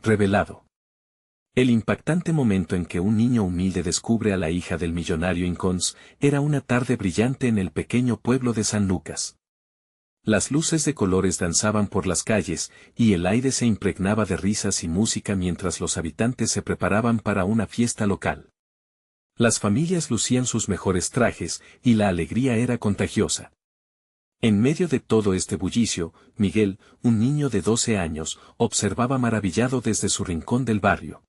revelado. El impactante momento en que un niño humilde descubre a la hija del millonario Incons era una tarde brillante en el pequeño pueblo de San Lucas. Las luces de colores danzaban por las calles, y el aire se impregnaba de risas y música mientras los habitantes se preparaban para una fiesta local. Las familias lucían sus mejores trajes, y la alegría era contagiosa. En medio de todo este bullicio, Miguel, un niño de 12 años, observaba maravillado desde su rincón del barrio.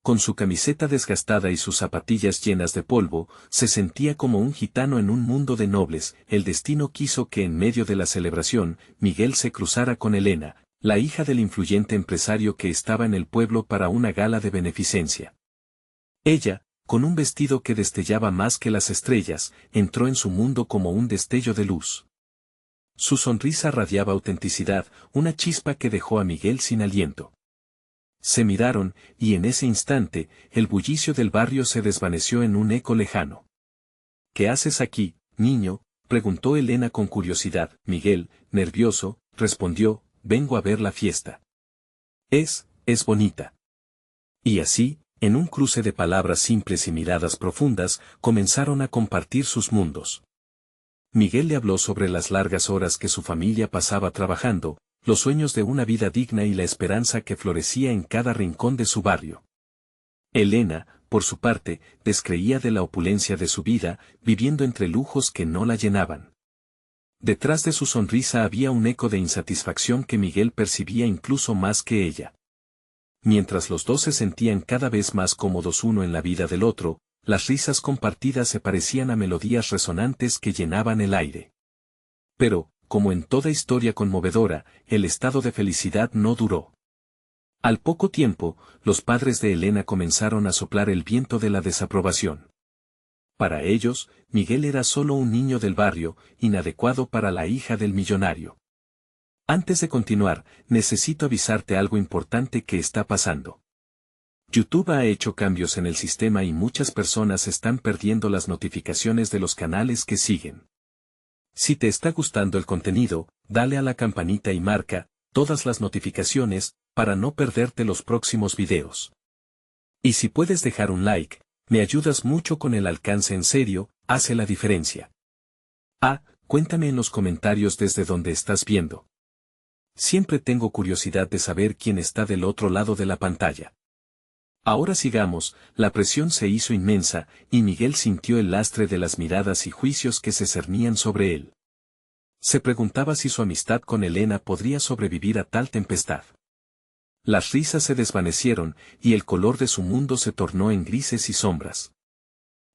Con su camiseta desgastada y sus zapatillas llenas de polvo, se sentía como un gitano en un mundo de nobles. El destino quiso que en medio de la celebración, Miguel se cruzara con Elena, la hija del influyente empresario que estaba en el pueblo para una gala de beneficencia. Ella, con un vestido que destellaba más que las estrellas, entró en su mundo como un destello de luz. Su sonrisa radiaba autenticidad, una chispa que dejó a Miguel sin aliento. Se miraron, y en ese instante, el bullicio del barrio se desvaneció en un eco lejano. ¿Qué haces aquí, niño?, preguntó Elena con curiosidad. Miguel, nervioso, respondió, vengo a ver la fiesta. Es bonita. Y así, en un cruce de palabras simples y miradas profundas, comenzaron a compartir sus mundos. Miguel le habló sobre las largas horas que su familia pasaba trabajando, los sueños de una vida digna y la esperanza que florecía en cada rincón de su barrio. Elena, por su parte, descreía de la opulencia de su vida, viviendo entre lujos que no la llenaban. Detrás de su sonrisa había un eco de insatisfacción que Miguel percibía incluso más que ella. Mientras los dos se sentían cada vez más cómodos uno en la vida del otro, las risas compartidas se parecían a melodías resonantes que llenaban el aire. Pero, como en toda historia conmovedora, el estado de felicidad no duró. Al poco tiempo, los padres de Elena comenzaron a soplar el viento de la desaprobación. Para ellos, Miguel era solo un niño del barrio, inadecuado para la hija del millonario. Antes de continuar, necesito avisarte algo importante que está pasando. YouTube ha hecho cambios en el sistema y muchas personas están perdiendo las notificaciones de los canales que siguen. Si te está gustando el contenido, dale a la campanita y marca todas las notificaciones para no perderte los próximos videos. Y si puedes dejar un like, me ayudas mucho con el alcance. En serio, hace la diferencia. Cuéntame en los comentarios desde donde estás viendo. Siempre tengo curiosidad de saber quién está del otro lado de la pantalla. Ahora sigamos. La presión se hizo inmensa, y Miguel sintió el lastre de las miradas y juicios que se cernían sobre él. Se preguntaba si su amistad con Elena podría sobrevivir a tal tempestad. Las risas se desvanecieron, y el color de su mundo se tornó en grises y sombras.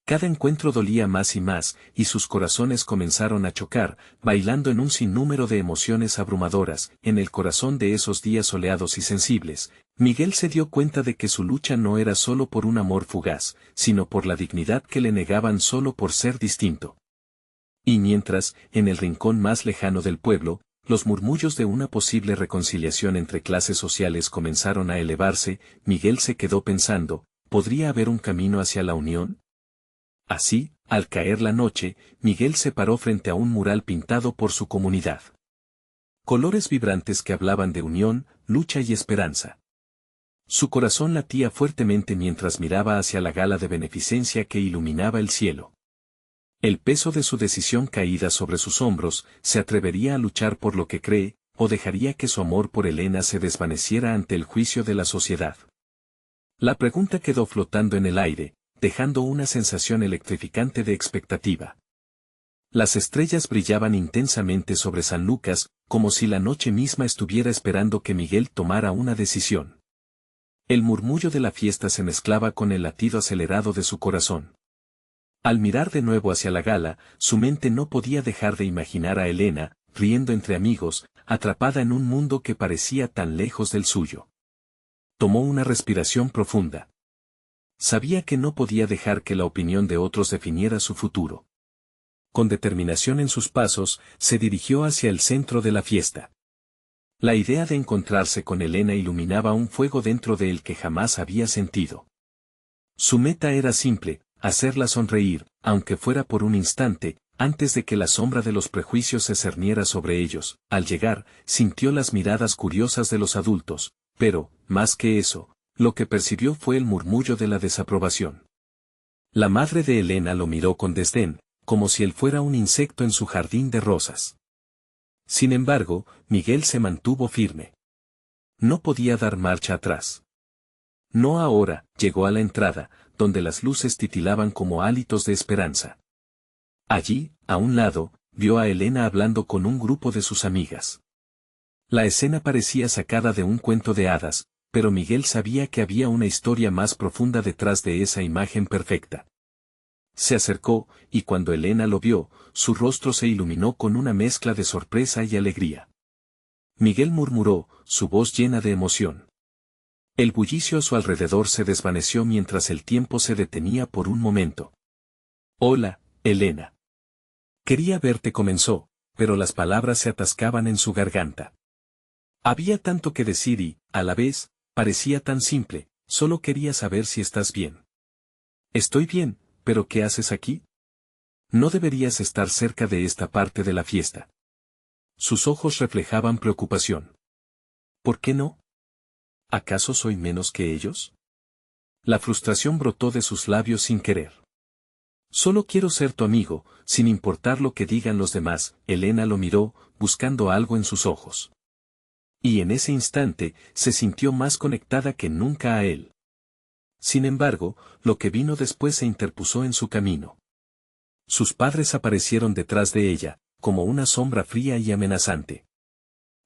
Cada encuentro dolía más y más, y sus corazones comenzaron a chocar, bailando en un sinnúmero de emociones abrumadoras. En el corazón de esos días soleados y sensibles, Miguel se dio cuenta de que su lucha no era solo por un amor fugaz, sino por la dignidad que le negaban solo por ser distinto. Y mientras, en el rincón más lejano del pueblo, los murmullos de una posible reconciliación entre clases sociales comenzaron a elevarse, Miguel se quedó pensando, ¿podría haber un camino hacia la unión? Así, al caer la noche, Miguel se paró frente a un mural pintado por su comunidad. Colores vibrantes que hablaban de unión, lucha y esperanza. Su corazón latía fuertemente mientras miraba hacia la gala de beneficencia que iluminaba el cielo. El peso de su decisión caída sobre sus hombros. ¿Se atrevería a luchar por lo que cree, o dejaría que su amor por Elena se desvaneciera ante el juicio de la sociedad? La pregunta quedó flotando en el aire, dejando una sensación electrificante de expectativa. Las estrellas brillaban intensamente sobre San Lucas, como si la noche misma estuviera esperando que Miguel tomara una decisión. El murmullo de la fiesta se mezclaba con el latido acelerado de su corazón. Al mirar de nuevo hacia la gala, su mente no podía dejar de imaginar a Elena, riendo entre amigos, atrapada en un mundo que parecía tan lejos del suyo. Tomó una respiración profunda. Sabía que no podía dejar que la opinión de otros definiera su futuro. Con determinación en sus pasos, se dirigió hacia el centro de la fiesta. La idea de encontrarse con Elena iluminaba un fuego dentro de él que jamás había sentido. Su meta era simple, hacerla sonreír, aunque fuera por un instante, antes de que la sombra de los prejuicios se cerniera sobre ellos. Al llegar, sintió las miradas curiosas de los adultos, pero, más que eso, lo que percibió fue el murmullo de la desaprobación. La madre de Elena lo miró con desdén, como si él fuera un insecto en su jardín de rosas. Sin embargo, Miguel se mantuvo firme. No podía dar marcha atrás. No ahora, llegó a la entrada, donde las luces titilaban como hálitos de esperanza. Allí, a un lado, vio a Elena hablando con un grupo de sus amigas. La escena parecía sacada de un cuento de hadas, pero Miguel sabía que había una historia más profunda detrás de esa imagen perfecta. Se acercó, y cuando Elena lo vio, su rostro se iluminó con una mezcla de sorpresa y alegría. Miguel murmuró, su voz llena de emoción. El bullicio a su alrededor se desvaneció mientras el tiempo se detenía por un momento. Hola, Elena. Quería verte, comenzó, pero las palabras se atascaban en su garganta. Había tanto que decir y, a la vez, parecía tan simple, solo quería saber si estás bien. Estoy bien, pero ¿qué haces aquí? No deberías estar cerca de esta parte de la fiesta. Sus ojos reflejaban preocupación. ¿Por qué no? ¿Acaso soy menos que ellos? La frustración brotó de sus labios sin querer. Solo quiero ser tu amigo, sin importar lo que digan los demás. Elena lo miró, buscando algo en sus ojos. Y en ese instante, se sintió más conectada que nunca a él. Sin embargo, lo que vino después se interpuso en su camino. Sus padres aparecieron detrás de ella, como una sombra fría y amenazante.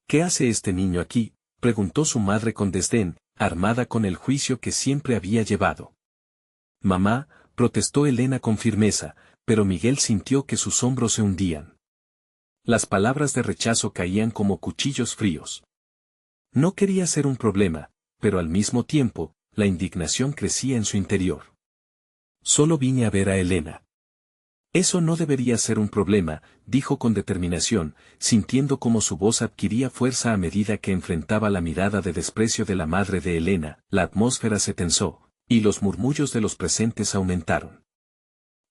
¿Qué hace este niño aquí?, preguntó su madre con desdén, armada con el juicio que siempre había llevado. Mamá, protestó Elena con firmeza, pero Miguel sintió que sus hombros se hundían. Las palabras de rechazo caían como cuchillos fríos. No quería ser un problema, pero al mismo tiempo, la indignación crecía en su interior. Solo vine a ver a Elena. Eso no debería ser un problema, dijo con determinación, sintiendo cómo su voz adquiría fuerza a medida que enfrentaba la mirada de desprecio de la madre de Elena. La atmósfera se tensó, y los murmullos de los presentes aumentaron.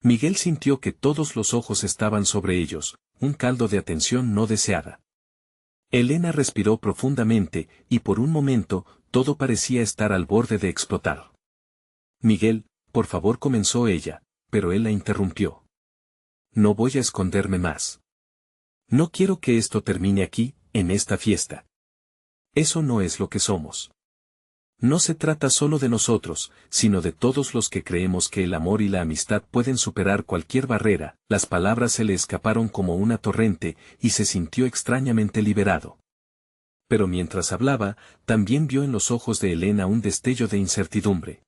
Miguel sintió que todos los ojos estaban sobre ellos, un caldo de atención no deseada. Elena respiró profundamente, y por un momento, todo parecía estar al borde de explotar. Miguel, por favor, comenzó ella, pero él la interrumpió. No voy a esconderme más. No quiero que esto termine aquí, en esta fiesta. Eso no es lo que somos. No se trata solo de nosotros, sino de todos los que creemos que el amor y la amistad pueden superar cualquier barrera. Las palabras se le escaparon como una torrente, y se sintió extrañamente liberado. Pero mientras hablaba, también vio en los ojos de Elena un destello de incertidumbre.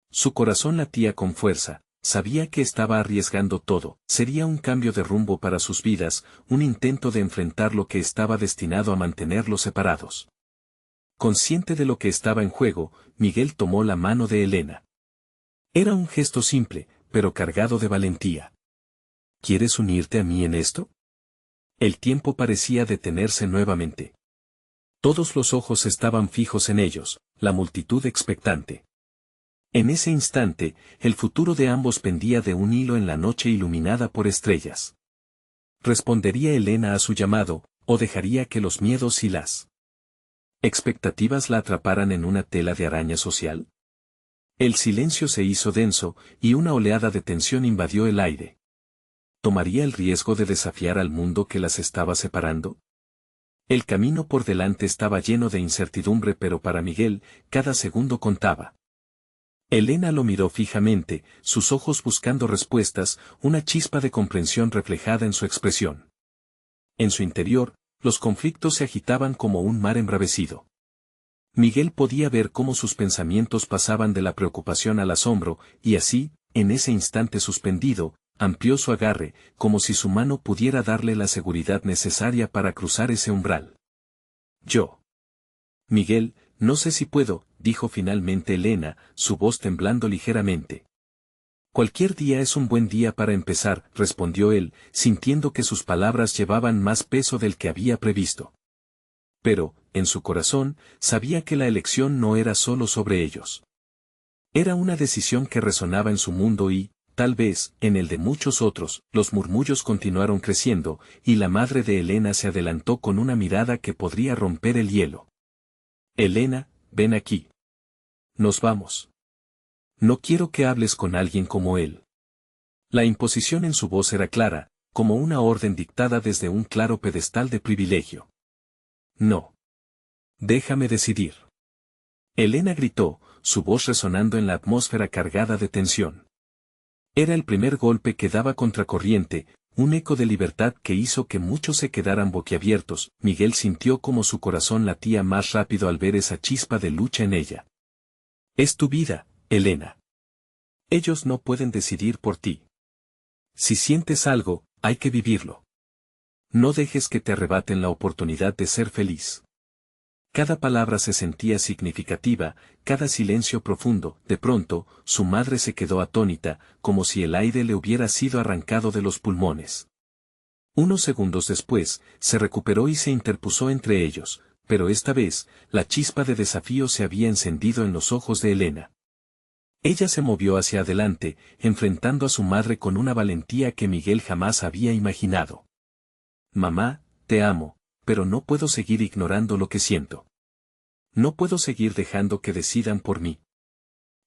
Su corazón latía con fuerza. Sabía que estaba arriesgando todo, sería un cambio de rumbo para sus vidas, un intento de enfrentar lo que estaba destinado a mantenerlos separados. Consciente de lo que estaba en juego, Miguel tomó la mano de Elena. Era un gesto simple, pero cargado de valentía. ¿Quieres unirte a mí en esto? El tiempo parecía detenerse nuevamente. Todos los ojos estaban fijos en ellos, la multitud expectante. En ese instante, el futuro de ambos pendía de un hilo en la noche iluminada por estrellas. ¿Respondería Elena a su llamado, o dejaría que los miedos y las expectativas la atraparan en una tela de araña social? El silencio se hizo denso, y una oleada de tensión invadió el aire. ¿Tomaría el riesgo de desafiar al mundo que las estaba separando? El camino por delante estaba lleno de incertidumbre, pero para Miguel, cada segundo contaba. Elena lo miró fijamente, sus ojos buscando respuestas, una chispa de comprensión reflejada en su expresión. En su interior, los conflictos se agitaban como un mar embravecido. Miguel podía ver cómo sus pensamientos pasaban de la preocupación al asombro, y así, en ese instante suspendido, amplió su agarre, como si su mano pudiera darle la seguridad necesaria para cruzar ese umbral. Yo. Miguel, no sé si puedo, dijo finalmente Elena, su voz temblando ligeramente. Cualquier día es un buen día para empezar, respondió él, sintiendo que sus palabras llevaban más peso del que había previsto. Pero, en su corazón, sabía que la elección no era solo sobre ellos. Era una decisión que resonaba en su mundo y, tal vez, en el de muchos otros. Los murmullos continuaron creciendo, y la madre de Elena se adelantó con una mirada que podría romper el hielo. Elena, ven aquí. Nos vamos. No quiero que hables con alguien como él. La imposición en su voz era clara, como una orden dictada desde un claro pedestal de privilegio. No. Déjame decidir. Elena gritó, su voz resonando en la atmósfera cargada de tensión. Era el primer golpe que daba contracorriente, un eco de libertad que hizo que muchos se quedaran boquiabiertos. Miguel sintió como su corazón latía más rápido al ver esa chispa de lucha en ella. Es tu vida, Elena. Ellos no pueden decidir por ti. Si sientes algo, hay que vivirlo. No dejes que te arrebaten la oportunidad de ser feliz. Cada palabra se sentía significativa, cada silencio profundo. De pronto, su madre se quedó atónita, como si el aire le hubiera sido arrancado de los pulmones. Unos segundos después, se recuperó y se interpuso entre ellos, pero esta vez, la chispa de desafío se había encendido en los ojos de Elena. Ella se movió hacia adelante, enfrentando a su madre con una valentía que Miguel jamás había imaginado. Mamá, te amo, pero no puedo seguir ignorando lo que siento. No puedo seguir dejando que decidan por mí.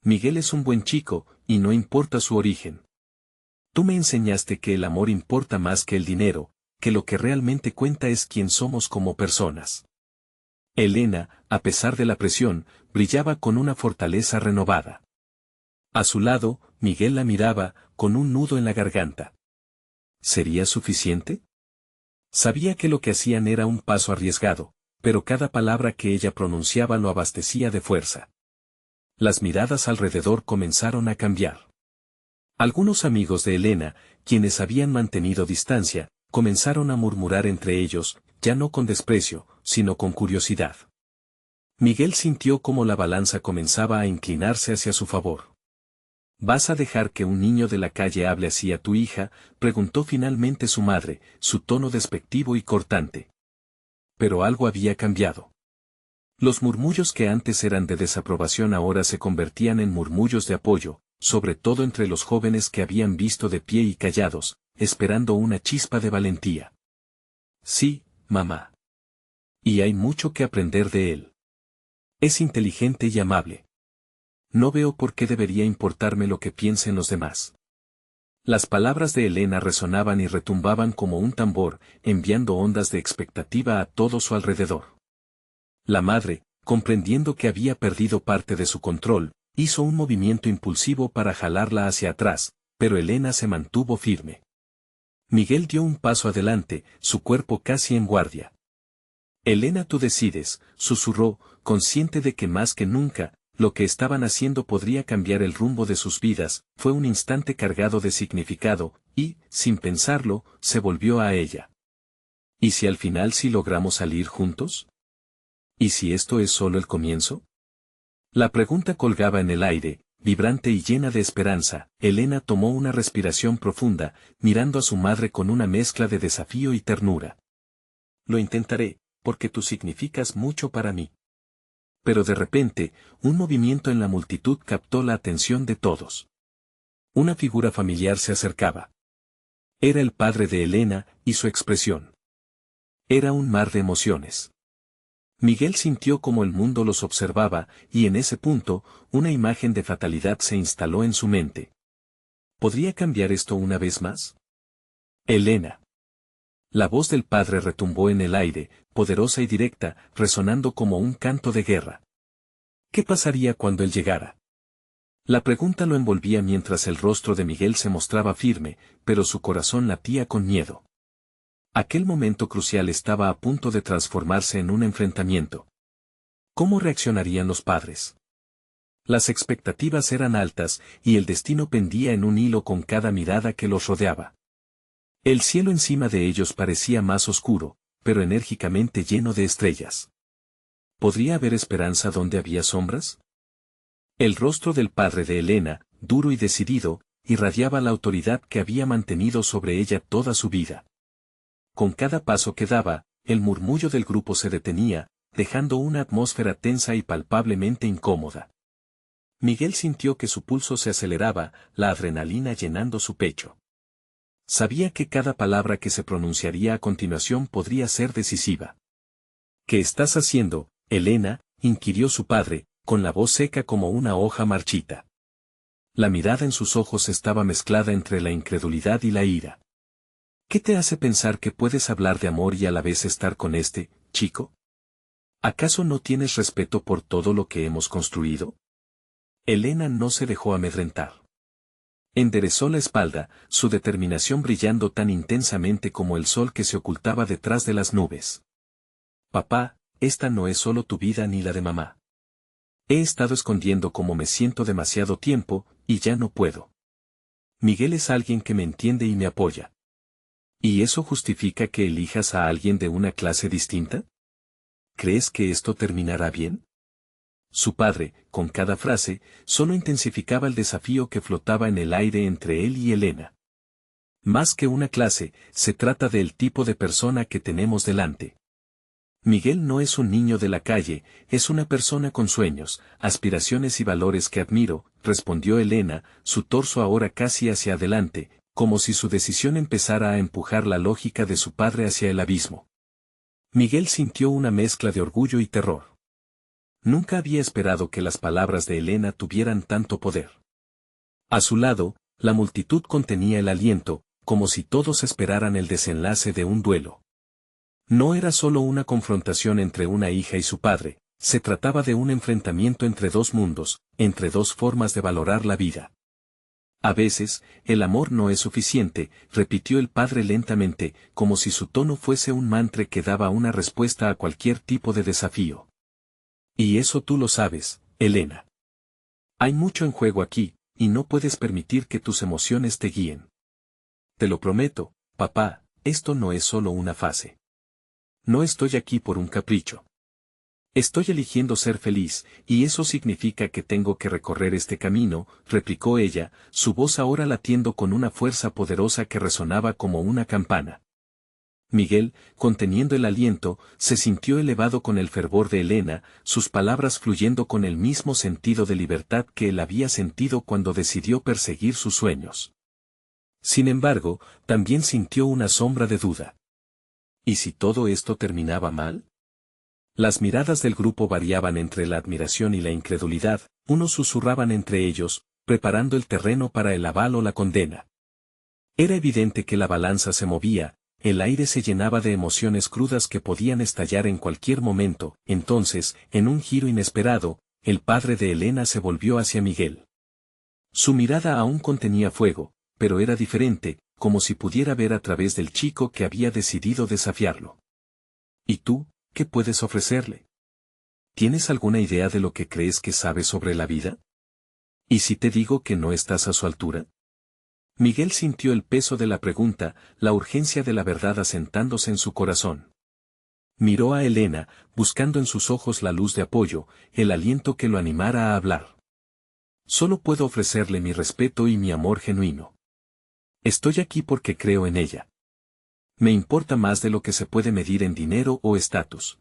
Miguel es un buen chico, y no importa su origen. Tú me enseñaste que el amor importa más que el dinero, que lo que realmente cuenta es quién somos como personas. Elena, a pesar de la presión, brillaba con una fortaleza renovada. A su lado, Miguel la miraba, con un nudo en la garganta. ¿Sería suficiente? Sabía que lo que hacían era un paso arriesgado, pero cada palabra que ella pronunciaba lo abastecía de fuerza. Las miradas alrededor comenzaron a cambiar. Algunos amigos de Elena, quienes habían mantenido distancia, comenzaron a murmurar entre ellos, ya no con desprecio, sino con curiosidad. Miguel sintió cómo la balanza comenzaba a inclinarse hacia su favor. ¿Vas a dejar que un niño de la calle hable así a tu hija?, preguntó finalmente su madre, su tono despectivo y cortante. Pero algo había cambiado. Los murmullos que antes eran de desaprobación ahora se convertían en murmullos de apoyo, sobre todo entre los jóvenes que habían visto de pie y callados, esperando una chispa de valentía. Sí, mamá. Y hay mucho que aprender de él. Es inteligente y amable. No veo por qué debería importarme lo que piensen los demás. Las palabras de Elena resonaban y retumbaban como un tambor, enviando ondas de expectativa a todo su alrededor. La madre, comprendiendo que había perdido parte de su control, hizo un movimiento impulsivo para jalarla hacia atrás, pero Elena se mantuvo firme. Miguel dio un paso adelante, su cuerpo casi en guardia. Elena, tú decides, susurró, consciente de que más que nunca, lo que estaban haciendo podría cambiar el rumbo de sus vidas. Fue un instante cargado de significado, y, sin pensarlo, se volvió a ella. ¿Y si al final sí logramos salir juntos? ¿Y si esto es solo el comienzo? La pregunta colgaba en el aire, vibrante y llena de esperanza. Elena tomó una respiración profunda, mirando a su madre con una mezcla de desafío y ternura. Lo intentaré, porque tú significas mucho para mí. Pero de repente, un movimiento en la multitud captó la atención de todos. Una figura familiar se acercaba. Era el padre de Elena, y su expresión. Era un mar de emociones. Miguel sintió como el mundo los observaba, y en ese punto, una imagen de fatalidad se instaló en su mente. ¿Podría cambiar esto una vez más? Elena. La voz del padre retumbó en el aire, poderosa y directa, resonando como un canto de guerra. ¿Qué pasaría cuando él llegara? La pregunta lo envolvía mientras el rostro de Miguel se mostraba firme, pero su corazón latía con miedo. Aquel momento crucial estaba a punto de transformarse en un enfrentamiento. ¿Cómo reaccionarían los padres? Las expectativas eran altas, y el destino pendía en un hilo con cada mirada que los rodeaba. El cielo encima de ellos parecía más oscuro, pero enérgicamente lleno de estrellas. ¿Podría haber esperanza donde había sombras? El rostro del padre de Elena, duro y decidido, irradiaba la autoridad que había mantenido sobre ella toda su vida. Con cada paso que daba, el murmullo del grupo se detenía, dejando una atmósfera tensa y palpablemente incómoda. Miguel sintió que su pulso se aceleraba, la adrenalina llenando su pecho. Sabía que cada palabra que se pronunciaría a continuación podría ser decisiva. ¿Qué estás haciendo, Elena?, inquirió su padre, con la voz seca como una hoja marchita. La mirada en sus ojos estaba mezclada entre la incredulidad y la ira. ¿Qué te hace pensar que puedes hablar de amor y a la vez estar con este chico? ¿Acaso no tienes respeto por todo lo que hemos construido? Elena no se dejó amedrentar. Enderezó la espalda, su determinación brillando tan intensamente como el sol que se ocultaba detrás de las nubes. Papá, esta no es solo tu vida ni la de mamá. He estado escondiendo cómo me siento demasiado tiempo, y ya no puedo. Miguel es alguien que me entiende y me apoya. ¿Y eso justifica que elijas a alguien de una clase distinta? ¿Crees que esto terminará bien? Su padre, con cada frase, solo intensificaba el desafío que flotaba en el aire entre él y Elena. Más que una clase, se trata del tipo de persona que tenemos delante. Miguel no es un niño de la calle, es una persona con sueños, aspiraciones y valores que admiro, respondió Elena, su torso ahora casi hacia adelante, como si su decisión empezara a empujar la lógica de su padre hacia el abismo. Miguel sintió una mezcla de orgullo y terror. Nunca había esperado que las palabras de Elena tuvieran tanto poder. A su lado, la multitud contenía el aliento, como si todos esperaran el desenlace de un duelo. No era solo una confrontación entre una hija y su padre, se trataba de un enfrentamiento entre dos mundos, entre dos formas de valorar la vida. A veces, el amor no es suficiente, repitió el padre lentamente, como si su tono fuese un mantra que daba una respuesta a cualquier tipo de desafío. Y eso tú lo sabes, Elena. Hay mucho en juego aquí, y no puedes permitir que tus emociones te guíen. Te lo prometo, papá, esto no es solo una fase. No estoy aquí por un capricho. Estoy eligiendo ser feliz, y eso significa que tengo que recorrer este camino, replicó ella, su voz ahora latiendo con una fuerza poderosa que resonaba como una campana. Miguel, conteniendo el aliento, se sintió elevado con el fervor de Elena, sus palabras fluyendo con el mismo sentido de libertad que él había sentido cuando decidió perseguir sus sueños. Sin embargo, también sintió una sombra de duda. ¿Y si todo esto terminaba mal? Las miradas del grupo variaban entre la admiración y la incredulidad, unos susurraban entre ellos, preparando el terreno para el aval o la condena. Era evidente que la balanza se movía, el aire se llenaba de emociones crudas que podían estallar en cualquier momento. Entonces, en un giro inesperado, el padre de Elena se volvió hacia Miguel. Su mirada aún contenía fuego, pero era diferente, como si pudiera ver a través del chico que había decidido desafiarlo. ¿Y tú, qué puedes ofrecerle? ¿Tienes alguna idea de lo que crees que sabes sobre la vida? ¿Y si te digo que no estás a su altura? Miguel sintió el peso de la pregunta, la urgencia de la verdad asentándose en su corazón. Miró a Elena, buscando en sus ojos la luz de apoyo, el aliento que lo animara a hablar. Solo puedo ofrecerle mi respeto y mi amor genuino. Estoy aquí porque creo en ella. Me importa más de lo que se puede medir en dinero o estatus.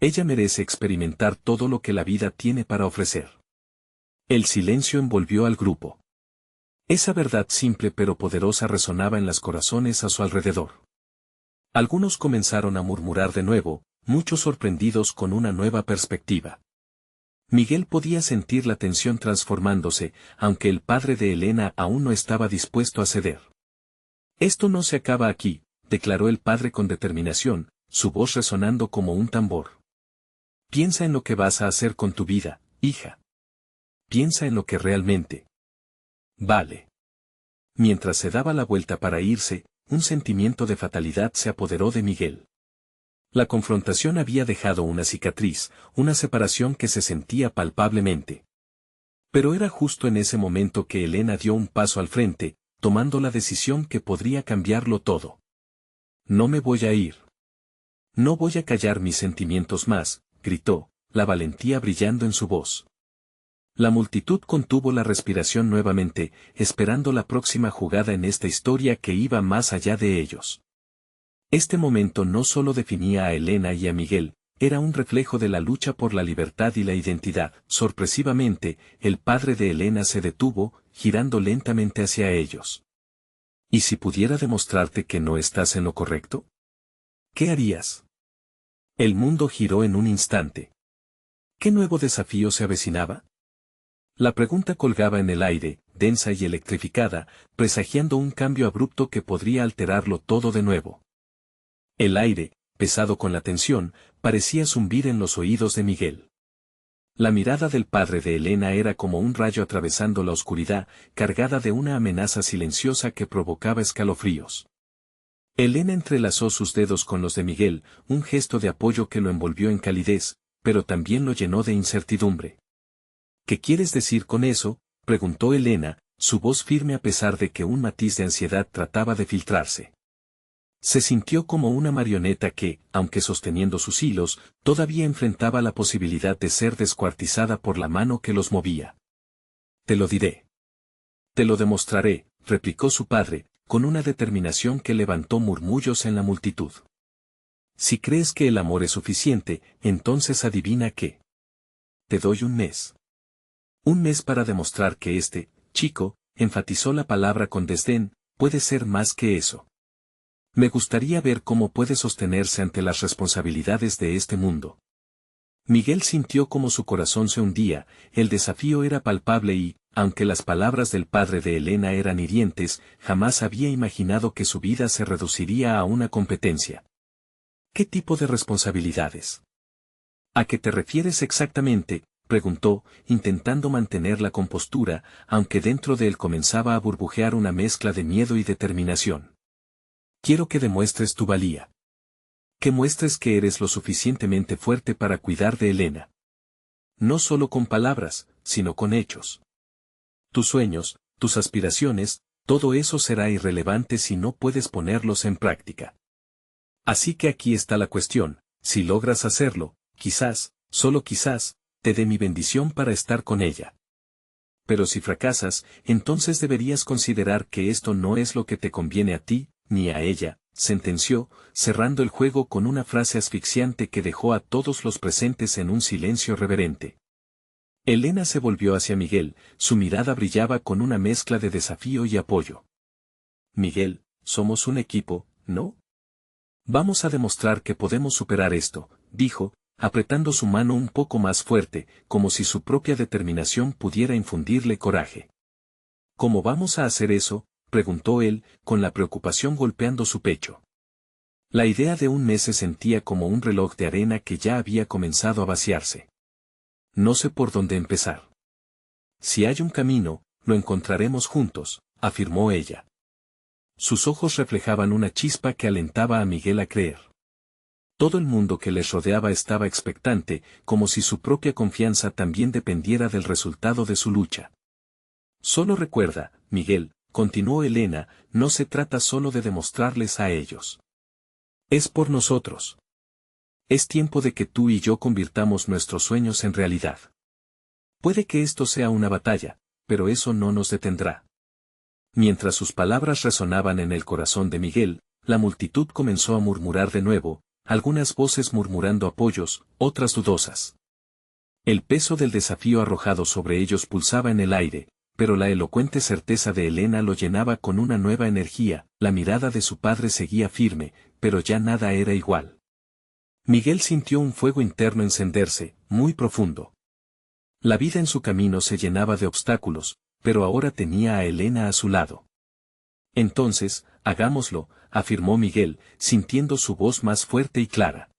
Ella merece experimentar todo lo que la vida tiene para ofrecer. El silencio envolvió al grupo. Esa verdad simple pero poderosa resonaba en los corazones a su alrededor. Algunos comenzaron a murmurar de nuevo, muchos sorprendidos con una nueva perspectiva. Miguel podía sentir la tensión transformándose, aunque el padre de Elena aún no estaba dispuesto a ceder. Esto no se acaba aquí, declaró el padre con determinación, su voz resonando como un tambor. Piensa en lo que vas a hacer con tu vida, hija. Piensa en lo que realmente vale. Mientras se daba la vuelta para irse, un sentimiento de fatalidad se apoderó de Miguel. La confrontación había dejado una cicatriz, una separación que se sentía palpablemente. Pero era justo en ese momento que Elena dio un paso al frente, tomando la decisión que podría cambiarlo todo. No me voy a ir. No voy a callar mis sentimientos más, gritó, la valentía brillando en su voz. La multitud contuvo la respiración nuevamente, esperando la próxima jugada en esta historia que iba más allá de ellos. Este momento no solo definía a Elena y a Miguel, era un reflejo de la lucha por la libertad y la identidad. Sorpresivamente, el padre de Elena se detuvo, girando lentamente hacia ellos. ¿Y si pudiera demostrarte que no estás en lo correcto? ¿Qué harías? El mundo giró en un instante. ¿Qué nuevo desafío se avecinaba? La pregunta colgaba en el aire, densa y electrificada, presagiando un cambio abrupto que podría alterarlo todo de nuevo. El aire, pesado con la tensión, parecía zumbir en los oídos de Miguel. La mirada del padre de Elena era como un rayo atravesando la oscuridad, cargada de una amenaza silenciosa que provocaba escalofríos. Elena entrelazó sus dedos con los de Miguel, un gesto de apoyo que lo envolvió en calidez, pero también lo llenó de incertidumbre. ¿Qué quieres decir con eso?, preguntó Elena, su voz firme a pesar de que un matiz de ansiedad trataba de filtrarse. Se sintió como una marioneta que, aunque sosteniendo sus hilos, todavía enfrentaba la posibilidad de ser descuartizada por la mano que los movía. Te lo diré. Te lo demostraré, replicó su padre, con una determinación que levantó murmullos en la multitud. Si crees que el amor es suficiente, entonces adivina qué. Te doy un mes. Un mes para demostrar que este, chico, enfatizó la palabra con desdén, puede ser más que eso. Me gustaría ver cómo puede sostenerse ante las responsabilidades de este mundo. Miguel sintió como su corazón se hundía, el desafío era palpable y, aunque las palabras del padre de Elena eran hirientes, jamás había imaginado que su vida se reduciría a una competencia. ¿Qué tipo de responsabilidades? ¿A qué te refieres exactamente?, preguntó, intentando mantener la compostura, aunque dentro de él comenzaba a burbujear una mezcla de miedo y determinación. Quiero que demuestres tu valía. Que muestres que eres lo suficientemente fuerte para cuidar de Elena. No solo con palabras, sino con hechos. Tus sueños, tus aspiraciones, todo eso será irrelevante si no puedes ponerlos en práctica. Así que aquí está la cuestión, si logras hacerlo, quizás, solo quizás, te dé mi bendición para estar con ella. Pero si fracasas, entonces deberías considerar que esto no es lo que te conviene a ti, ni a ella, sentenció, cerrando el juego con una frase asfixiante que dejó a todos los presentes en un silencio reverente. Elena se volvió hacia Miguel, su mirada brillaba con una mezcla de desafío y apoyo. Miguel, somos un equipo, ¿no? Vamos a demostrar que podemos superar esto, dijo, apretando su mano un poco más fuerte, como si su propia determinación pudiera infundirle coraje. ¿Cómo vamos a hacer eso?, preguntó él, con la preocupación golpeando su pecho. La idea de un mes se sentía como un reloj de arena que ya había comenzado a vaciarse. No sé por dónde empezar. Si hay un camino, lo encontraremos juntos, afirmó ella. Sus ojos reflejaban una chispa que alentaba a Miguel a creer. Todo el mundo que les rodeaba estaba expectante, como si su propia confianza también dependiera del resultado de su lucha. Solo recuerda, Miguel, continuó Elena, no se trata solo de demostrarles a ellos. Es por nosotros. Es tiempo de que tú y yo convirtamos nuestros sueños en realidad. Puede que esto sea una batalla, pero eso no nos detendrá. Mientras sus palabras resonaban en el corazón de Miguel, la multitud comenzó a murmurar de nuevo, algunas voces murmurando apoyos, otras dudosas. El peso del desafío arrojado sobre ellos pulsaba en el aire, pero la elocuente certeza de Elena lo llenaba con una nueva energía, la mirada de su padre seguía firme, pero ya nada era igual. Miguel sintió un fuego interno encenderse, muy profundo. La vida en su camino se llenaba de obstáculos, pero ahora tenía a Elena a su lado. Entonces, hagámoslo, afirmó Miguel, sintiendo su voz más fuerte y clara.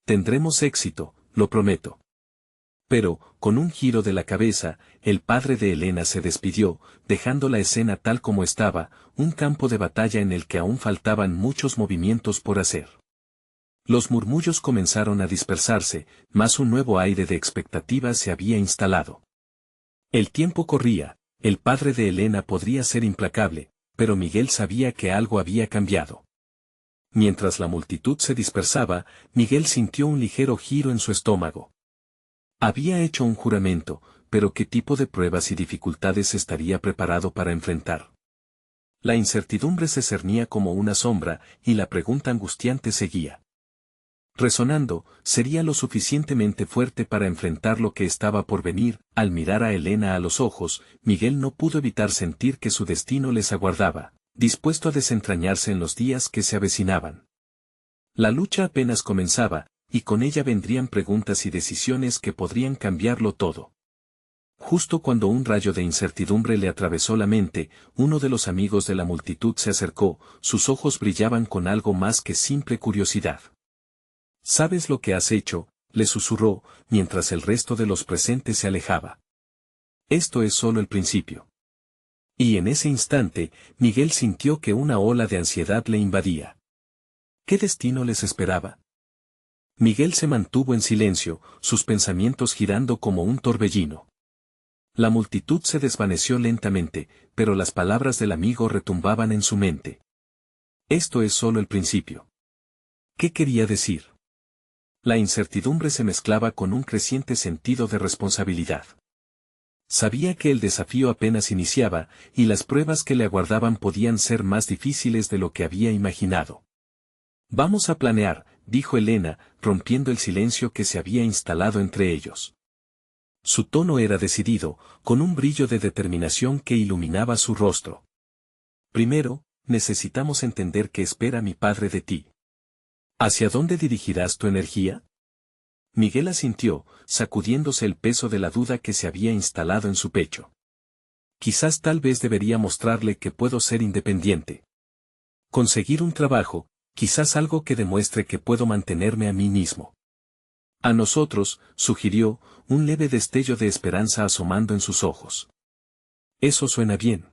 Tendremos éxito, lo prometo. Pero, con un giro de la cabeza, el padre de Elena se despidió, dejando la escena tal como estaba, un campo de batalla en el que aún faltaban muchos movimientos por hacer. Los murmullos comenzaron a dispersarse, mas un nuevo aire de expectativa se había instalado. El tiempo corría, el padre de Elena podría ser implacable, pero Miguel sabía que algo había cambiado. Mientras la multitud se dispersaba, Miguel sintió un ligero giro en su estómago. Había hecho un juramento, pero ¿qué tipo de pruebas y dificultades estaría preparado para enfrentar? La incertidumbre se cernía como una sombra, y la pregunta angustiante seguía. Resonando, ¿sería lo suficientemente fuerte para enfrentar lo que estaba por venir? Al mirar a Elena a los ojos, Miguel no pudo evitar sentir que su destino les aguardaba, dispuesto a desentrañarse en los días que se avecinaban. La lucha apenas comenzaba, y con ella vendrían preguntas y decisiones que podrían cambiarlo todo. Justo cuando un rayo de incertidumbre le atravesó la mente, uno de los amigos de la multitud se acercó, sus ojos brillaban con algo más que simple curiosidad. «¿Sabes lo que has hecho?», le susurró, mientras el resto de los presentes se alejaba. «Esto es solo el principio». Y en ese instante, Miguel sintió que una ola de ansiedad le invadía. ¿Qué destino les esperaba? Miguel se mantuvo en silencio, sus pensamientos girando como un torbellino. La multitud se desvaneció lentamente, pero las palabras del amigo retumbaban en su mente. Esto es solo el principio. ¿Qué quería decir? La incertidumbre se mezclaba con un creciente sentido de responsabilidad. Sabía que el desafío apenas iniciaba, y las pruebas que le aguardaban podían ser más difíciles de lo que había imaginado. «Vamos a planear», dijo Elena, rompiendo el silencio que se había instalado entre ellos. Su tono era decidido, con un brillo de determinación que iluminaba su rostro. «Primero, necesitamos entender qué espera mi padre de ti. ¿Hacia dónde dirigirás tu energía?». Miguel asintió, sacudiéndose el peso de la duda que se había instalado en su pecho. «Quizás tal vez debería mostrarle que puedo ser independiente. Conseguir un trabajo, quizás algo que demuestre que puedo mantenerme a mí mismo». «A nosotros», sugirió, un leve destello de esperanza asomando en sus ojos. «Eso suena bien».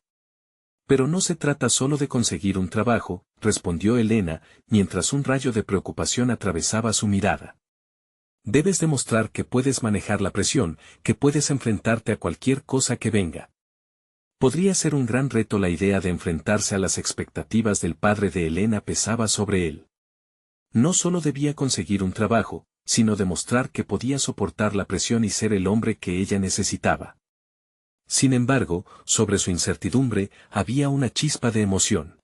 «Pero no se trata solo de conseguir un trabajo», respondió Elena, mientras un rayo de preocupación atravesaba su mirada. «Debes demostrar que puedes manejar la presión, que puedes enfrentarte a cualquier cosa que venga». Podría ser un gran reto. La idea de enfrentarse a las expectativas del padre de Elena pesaba sobre él. No solo debía conseguir un trabajo, sino demostrar que podía soportar la presión y ser el hombre que ella necesitaba. Sin embargo, sobre su incertidumbre, había una chispa de emoción.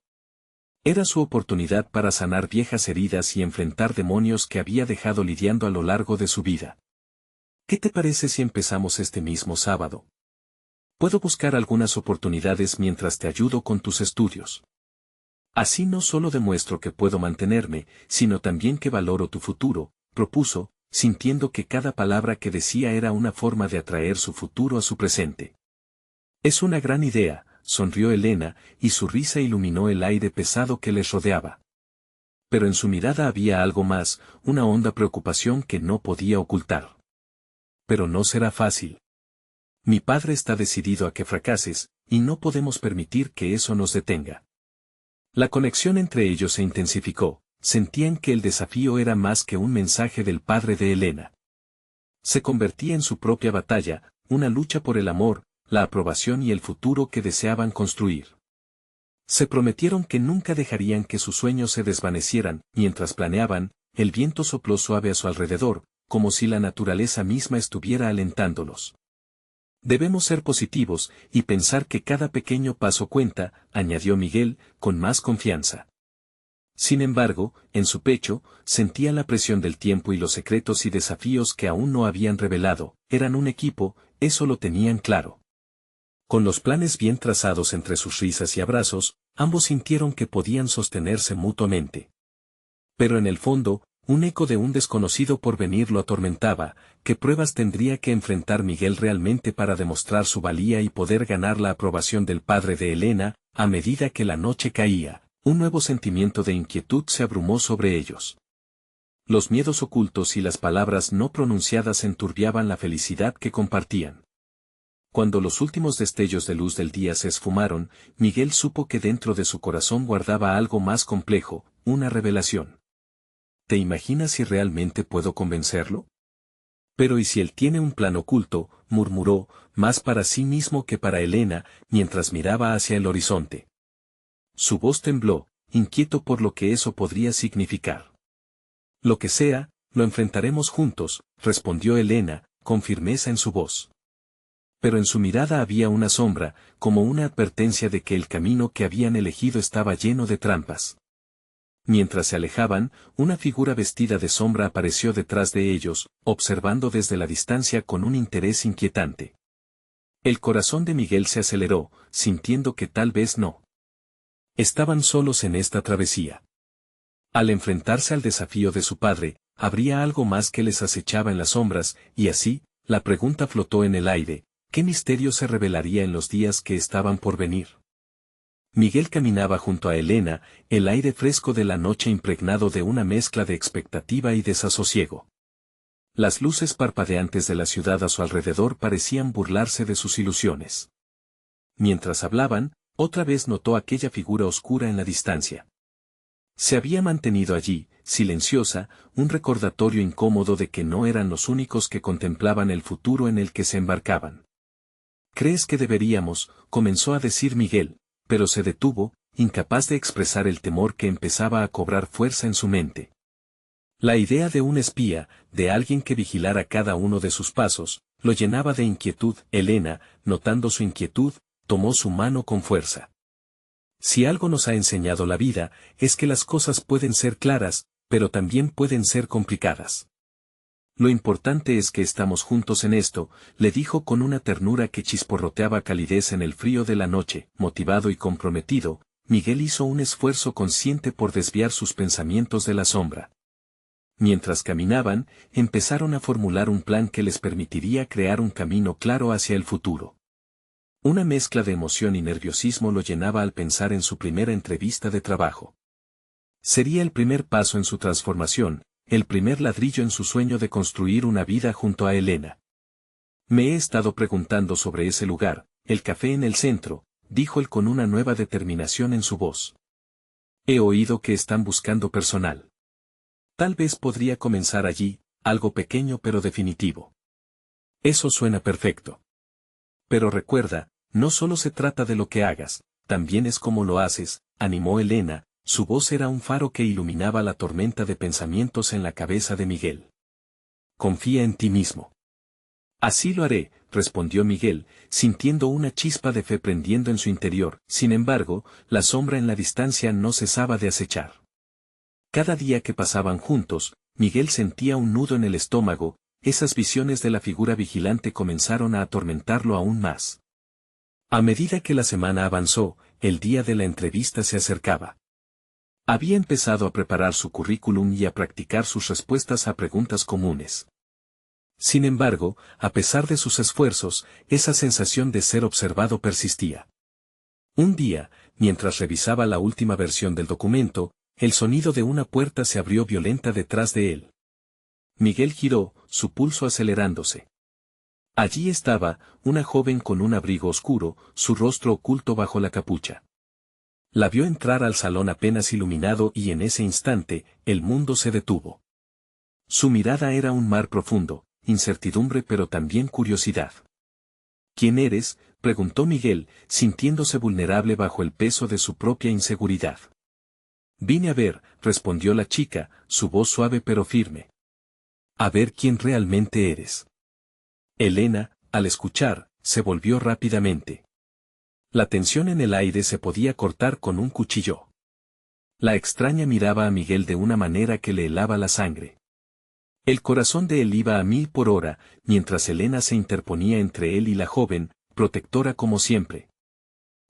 Era su oportunidad para sanar viejas heridas y enfrentar demonios que había dejado lidiando a lo largo de su vida. «¿Qué te parece si empezamos este mismo sábado? Puedo buscar algunas oportunidades mientras te ayudo con tus estudios. Así no solo demuestro que puedo mantenerme, sino también que valoro tu futuro», propuso, sintiendo que cada palabra que decía era una forma de atraer su futuro a su presente. «Es una gran idea», sonrió Elena, y su risa iluminó el aire pesado que les rodeaba. Pero en su mirada había algo más, una honda preocupación que no podía ocultar. «Pero no será fácil. Mi padre está decidido a que fracases, y no podemos permitir que eso nos detenga». La conexión entre ellos se intensificó. Sentían que el desafío era más que un mensaje del padre de Elena. Se convertía en su propia batalla, una lucha por el amor, la aprobación y el futuro que deseaban construir. Se prometieron que nunca dejarían que sus sueños se desvanecieran. Mientras planeaban, el viento sopló suave a su alrededor, como si la naturaleza misma estuviera alentándolos. «Debemos ser positivos y pensar que cada pequeño paso cuenta», añadió Miguel, con más confianza. Sin embargo, en su pecho, sentía la presión del tiempo y los secretos y desafíos que aún no habían revelado. Eran un equipo, eso lo tenían claro. Con los planes bien trazados entre sus risas y abrazos, ambos sintieron que podían sostenerse mutuamente. Pero en el fondo, un eco de un desconocido porvenir lo atormentaba. ¿Qué pruebas tendría que enfrentar Miguel realmente para demostrar su valía y poder ganar la aprobación del padre de Elena? A medida que la noche caía, un nuevo sentimiento de inquietud se abrumó sobre ellos. Los miedos ocultos y las palabras no pronunciadas enturbiaban la felicidad que compartían. Cuando los últimos destellos de luz del día se esfumaron, Miguel supo que dentro de su corazón guardaba algo más complejo, una revelación. ¿Te imaginas si realmente puedo convencerlo? «Pero ¿y si él tiene un plan oculto?», murmuró, más para sí mismo que para Elena, mientras miraba hacia el horizonte. Su voz tembló, inquieto por lo que eso podría significar. «Lo que sea, lo enfrentaremos juntos», respondió Elena, con firmeza en su voz. Pero en su mirada había una sombra, como una advertencia de que el camino que habían elegido estaba lleno de trampas. Mientras se alejaban, una figura vestida de sombra apareció detrás de ellos, observando desde la distancia con un interés inquietante. El corazón de Miguel se aceleró, sintiendo que tal vez no estaban solos en esta travesía. Al enfrentarse al desafío de su padre, habría algo más que les acechaba en las sombras, y así, la pregunta flotó en el aire: ¿qué misterio se revelaría en los días que estaban por venir? Miguel caminaba junto a Elena, el aire fresco de la noche impregnado de una mezcla de expectativa y desasosiego. Las luces parpadeantes de la ciudad a su alrededor parecían burlarse de sus ilusiones. Mientras hablaban, otra vez notó aquella figura oscura en la distancia. Se había mantenido allí, silenciosa, un recordatorio incómodo de que no eran los únicos que contemplaban el futuro en el que se embarcaban. «¿Crees que deberíamos?», comenzó a decir Miguel, pero se detuvo, incapaz de expresar el temor que empezaba a cobrar fuerza en su mente. La idea de un espía, de alguien que vigilara cada uno de sus pasos, lo llenaba de inquietud. Elena, notando su inquietud, tomó su mano con fuerza. Si algo nos ha enseñado la vida, es que las cosas pueden ser claras, pero también pueden ser complicadas. Lo importante es que estamos juntos en esto, le dijo con una ternura que chisporroteaba calidez en el frío de la noche. Motivado y comprometido, Miguel hizo un esfuerzo consciente por desviar sus pensamientos de la sombra. Mientras caminaban, empezaron a formular un plan que les permitiría crear un camino claro hacia el futuro. Una mezcla de emoción y nerviosismo lo llenaba al pensar en su primera entrevista de trabajo. Sería el primer paso en su transformación, el primer ladrillo en su sueño de construir una vida junto a Elena. «Me he estado preguntando sobre ese lugar, el café en el centro», dijo él con una nueva determinación en su voz. «He oído que están buscando personal. Tal vez podría comenzar allí, algo pequeño pero definitivo». «Eso suena perfecto. Pero recuerda, no solo se trata de lo que hagas, también es cómo lo haces», animó Elena. Su voz era un faro que iluminaba la tormenta de pensamientos en la cabeza de Miguel. «Confía en ti mismo». «Así lo haré», respondió Miguel, sintiendo una chispa de fe prendiendo en su interior. Sin embargo, la sombra en la distancia no cesaba de acechar. Cada día que pasaban juntos, Miguel sentía un nudo en el estómago. Esas visiones de la figura vigilante comenzaron a atormentarlo aún más. A medida que la semana avanzó, el día de la entrevista se acercaba. Había empezado a preparar su currículum y a practicar sus respuestas a preguntas comunes. Sin embargo, a pesar de sus esfuerzos, esa sensación de ser observado persistía. Un día, mientras revisaba la última versión del documento, el sonido de una puerta se abrió violenta detrás de él. Miguel giró, su pulso acelerándose. Allí estaba, una joven con un abrigo oscuro, su rostro oculto bajo la capucha. La vio entrar al salón apenas iluminado y en ese instante, el mundo se detuvo. Su mirada era un mar profundo, incertidumbre pero también curiosidad. «¿Quién eres?», preguntó Miguel, sintiéndose vulnerable bajo el peso de su propia inseguridad. «Vine a ver», respondió la chica, su voz suave pero firme. «A ver quién realmente eres». Elena, al escuchar, se volvió rápidamente. La tensión en el aire se podía cortar con un cuchillo. La extraña miraba a Miguel de una manera que le helaba la sangre. El corazón de él iba a 1000 por hora, mientras Elena se interponía entre él y la joven, protectora como siempre.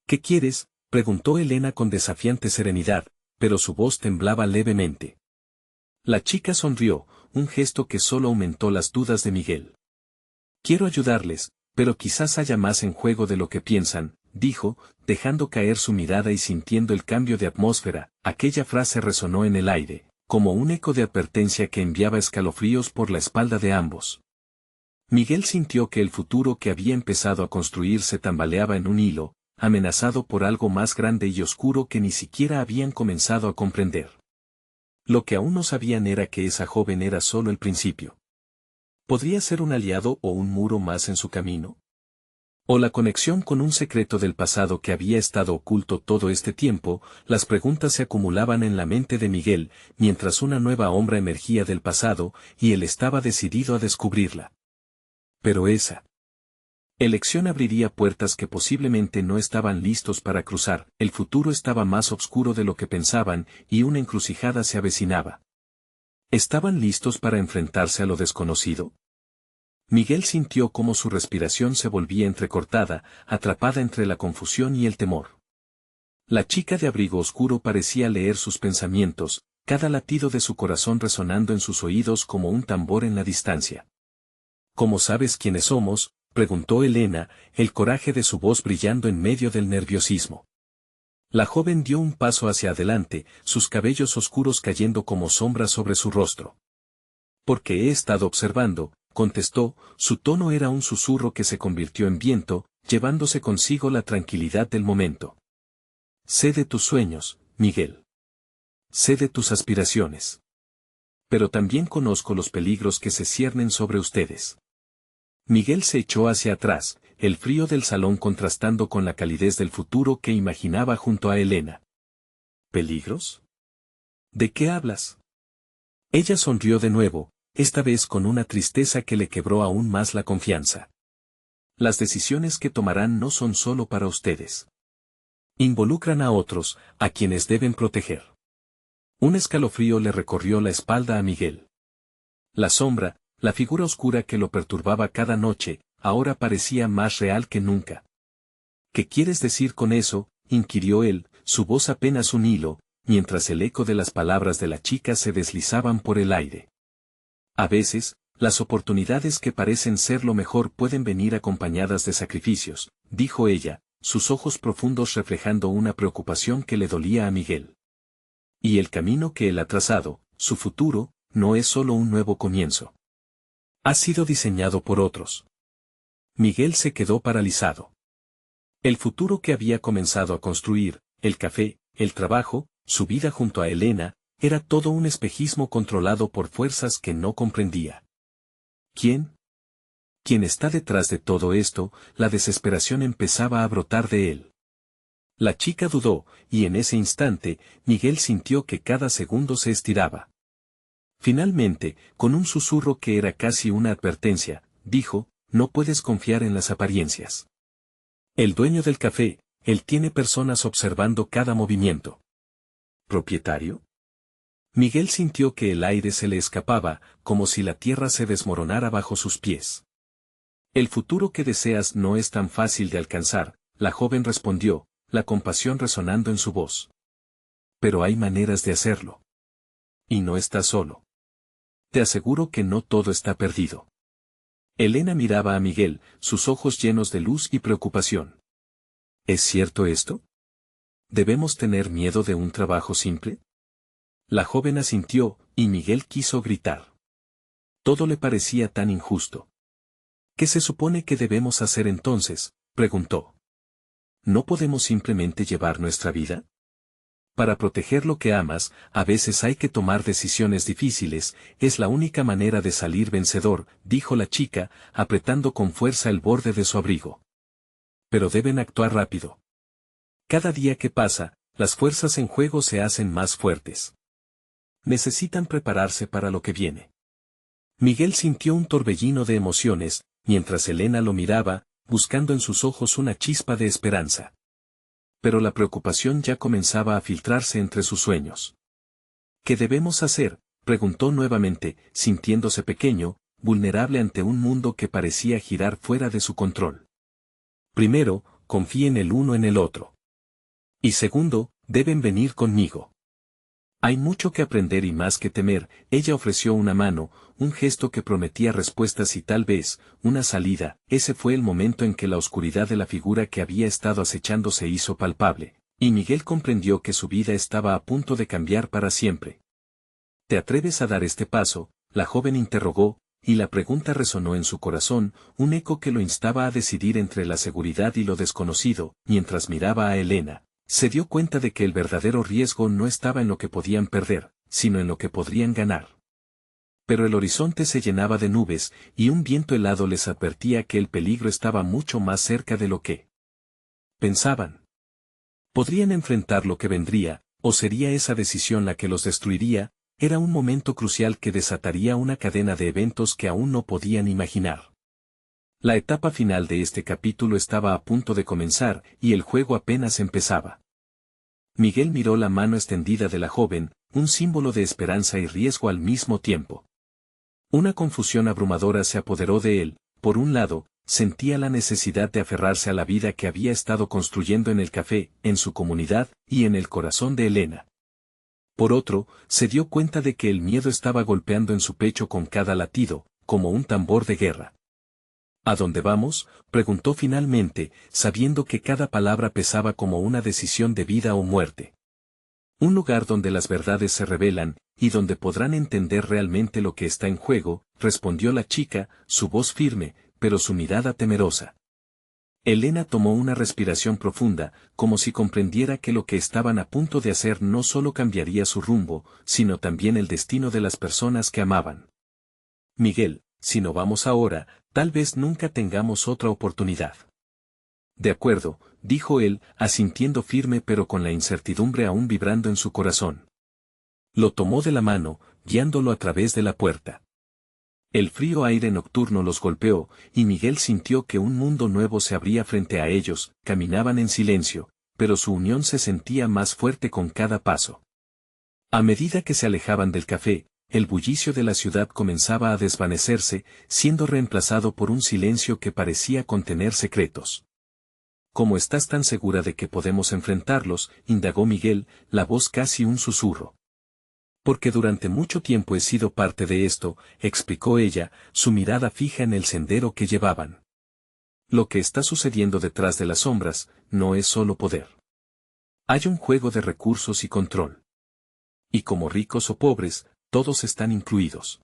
«¿Qué quieres?», preguntó Elena con desafiante serenidad, pero su voz temblaba levemente. La chica sonrió, un gesto que solo aumentó las dudas de Miguel. «Quiero ayudarles, pero quizás haya más en juego de lo que piensan», dijo, dejando caer su mirada y sintiendo el cambio de atmósfera. Aquella frase resonó en el aire, como un eco de advertencia que enviaba escalofríos por la espalda de ambos. Miguel sintió que el futuro que había empezado a construir se tambaleaba en un hilo, amenazado por algo más grande y oscuro que ni siquiera habían comenzado a comprender. Lo que aún no sabían era que esa joven era solo el principio. ¿Podría ser un aliado o un muro más en su camino? ¿O la conexión con un secreto del pasado que había estado oculto todo este tiempo? Las preguntas se acumulaban en la mente de Miguel, mientras una nueva sombra emergía del pasado, y él estaba decidido a descubrirla. Pero esa elección abriría puertas que posiblemente no estaban listos para cruzar. El futuro estaba más oscuro de lo que pensaban, y una encrucijada se avecinaba. ¿Estaban listos para enfrentarse a lo desconocido? Miguel sintió cómo su respiración se volvía entrecortada, atrapada entre la confusión y el temor. La chica de abrigo oscuro parecía leer sus pensamientos, cada latido de su corazón resonando en sus oídos como un tambor en la distancia. ¿Cómo sabes quiénes somos?, preguntó Elena, el coraje de su voz brillando en medio del nerviosismo. La joven dio un paso hacia adelante, sus cabellos oscuros cayendo como sombras sobre su rostro. Porque he estado observando, contestó, su tono era un susurro que se convirtió en viento, llevándose consigo la tranquilidad del momento. Sé de tus sueños, Miguel. Sé de tus aspiraciones. Pero también conozco los peligros que se ciernen sobre ustedes. Miguel se echó hacia atrás, el frío del salón contrastando con la calidez del futuro que imaginaba junto a Elena. ¿Peligros? ¿De qué hablas? Ella sonrió de nuevo, esta vez con una tristeza que le quebró aún más la confianza. Las decisiones que tomarán no son solo para ustedes. Involucran a otros, a quienes deben proteger. Un escalofrío le recorrió la espalda a Miguel. La sombra, la figura oscura que lo perturbaba cada noche, ahora parecía más real que nunca. ¿Qué quieres decir con eso?, inquirió él, su voz apenas un hilo, mientras el eco de las palabras de la chica se deslizaban por el aire. A veces, las oportunidades que parecen ser lo mejor pueden venir acompañadas de sacrificios, dijo ella, sus ojos profundos reflejando una preocupación que le dolía a Miguel. Y el camino que él ha trazado, su futuro, no es solo un nuevo comienzo. Ha sido diseñado por otros. Miguel se quedó paralizado. El futuro que había comenzado a construir, el café, el trabajo, su vida junto a Elena, era todo un espejismo controlado por fuerzas que no comprendía. ¿Quién? ¿Quién está detrás de todo esto? La desesperación empezaba a brotar de él. La chica dudó, y en ese instante, Miguel sintió que cada segundo se estiraba. Finalmente, con un susurro que era casi una advertencia, dijo, no puedes confiar en las apariencias. El dueño del café, él tiene personas observando cada movimiento. ¿Propietario? Miguel sintió que el aire se le escapaba, como si la tierra se desmoronara bajo sus pies. El futuro que deseas no es tan fácil de alcanzar, la joven respondió, la compasión resonando en su voz. Pero hay maneras de hacerlo. Y no estás solo. Te aseguro que no todo está perdido. Elena miraba a Miguel, sus ojos llenos de luz y preocupación. ¿Es cierto esto? ¿Debemos tener miedo de un trabajo simple? La joven asintió, y Miguel quiso gritar. Todo le parecía tan injusto. ¿Qué se supone que debemos hacer entonces?, preguntó. ¿No podemos simplemente llevar nuestra vida? Para proteger lo que amas, a veces hay que tomar decisiones difíciles, es la única manera de salir vencedor, dijo la chica, apretando con fuerza el borde de su abrigo. Pero deben actuar rápido. Cada día que pasa, las fuerzas en juego se hacen más fuertes. Necesitan prepararse para lo que viene. Miguel sintió un torbellino de emociones, mientras Elena lo miraba, buscando en sus ojos una chispa de esperanza. Pero la preocupación ya comenzaba a filtrarse entre sus sueños. ¿Qué debemos hacer?, preguntó nuevamente, sintiéndose pequeño, vulnerable ante un mundo que parecía girar fuera de su control. Primero, confíen el uno en el otro. Y segundo, deben venir conmigo. Hay mucho que aprender y más que temer, ella ofreció una mano, un gesto que prometía respuestas y tal vez, una salida. Ese fue el momento en que la oscuridad de la figura que había estado acechando se hizo palpable, y Miguel comprendió que su vida estaba a punto de cambiar para siempre. ¿Te atreves a dar este paso?, la joven interrogó, y la pregunta resonó en su corazón, un eco que lo instaba a decidir entre la seguridad y lo desconocido. Mientras miraba a Elena, se dio cuenta de que el verdadero riesgo no estaba en lo que podían perder, sino en lo que podrían ganar. Pero el horizonte se llenaba de nubes, y un viento helado les advertía que el peligro estaba mucho más cerca de lo que pensaban. ¿Podrían enfrentar lo que vendría, o sería esa decisión la que los destruiría? Era un momento crucial que desataría una cadena de eventos que aún no podían imaginar. La etapa final de este capítulo estaba a punto de comenzar, y el juego apenas empezaba. Miguel miró la mano extendida de la joven, un símbolo de esperanza y riesgo al mismo tiempo. Una confusión abrumadora se apoderó de él. Por un lado, sentía la necesidad de aferrarse a la vida que había estado construyendo en el café, en su comunidad, y en el corazón de Elena. Por otro, se dio cuenta de que el miedo estaba golpeando en su pecho con cada latido, como un tambor de guerra. ¿A dónde vamos?, preguntó finalmente, sabiendo que cada palabra pesaba como una decisión de vida o muerte. Un lugar donde las verdades se revelan, y donde podrán entender realmente lo que está en juego, respondió la chica, su voz firme, pero su mirada temerosa. Elena tomó una respiración profunda, como si comprendiera que lo que estaban a punto de hacer no solo cambiaría su rumbo, sino también el destino de las personas que amaban. Miguel, si no vamos ahora, tal vez nunca tengamos otra oportunidad. De acuerdo, dijo él, asintiendo firme pero con la incertidumbre aún vibrando en su corazón. Lo tomó de la mano, guiándolo a través de la puerta. El frío aire nocturno los golpeó, y Miguel sintió que un mundo nuevo se abría frente a ellos. Caminaban en silencio, pero su unión se sentía más fuerte con cada paso. A medida que se alejaban del café, el bullicio de la ciudad comenzaba a desvanecerse, siendo reemplazado por un silencio que parecía contener secretos. ¿Cómo estás tan segura de que podemos enfrentarlos?, indagó Miguel, la voz casi un susurro. Porque durante mucho tiempo he sido parte de esto, explicó ella, su mirada fija en el sendero que llevaban. Lo que está sucediendo detrás de las sombras, no es solo poder. Hay un juego de recursos y control. Y como ricos o pobres, todos están incluidos.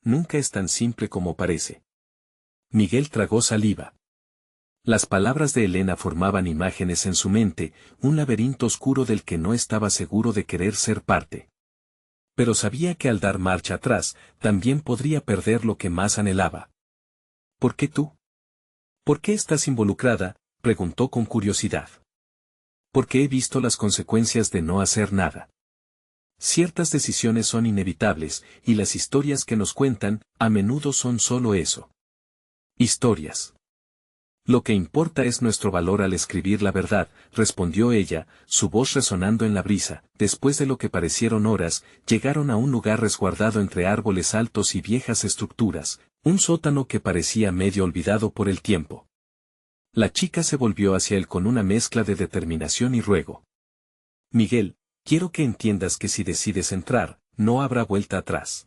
Nunca es tan simple como parece. Miguel tragó saliva. Las palabras de Elena formaban imágenes en su mente, un laberinto oscuro del que no estaba seguro de querer ser parte. Pero sabía que al dar marcha atrás, también podría perder lo que más anhelaba. ¿Por qué tú? ¿Por qué estás involucrada?, preguntó con curiosidad. Porque he visto las consecuencias de no hacer nada. Ciertas decisiones son inevitables, y las historias que nos cuentan, a menudo son solo eso. Historias. Lo que importa es nuestro valor al escribir la verdad, respondió ella, su voz resonando en la brisa. Después de lo que parecieron horas, llegaron a un lugar resguardado entre árboles altos y viejas estructuras, un sótano que parecía medio olvidado por el tiempo. La chica se volvió hacia él con una mezcla de determinación y ruego. Miguel, quiero que entiendas que si decides entrar, no habrá vuelta atrás.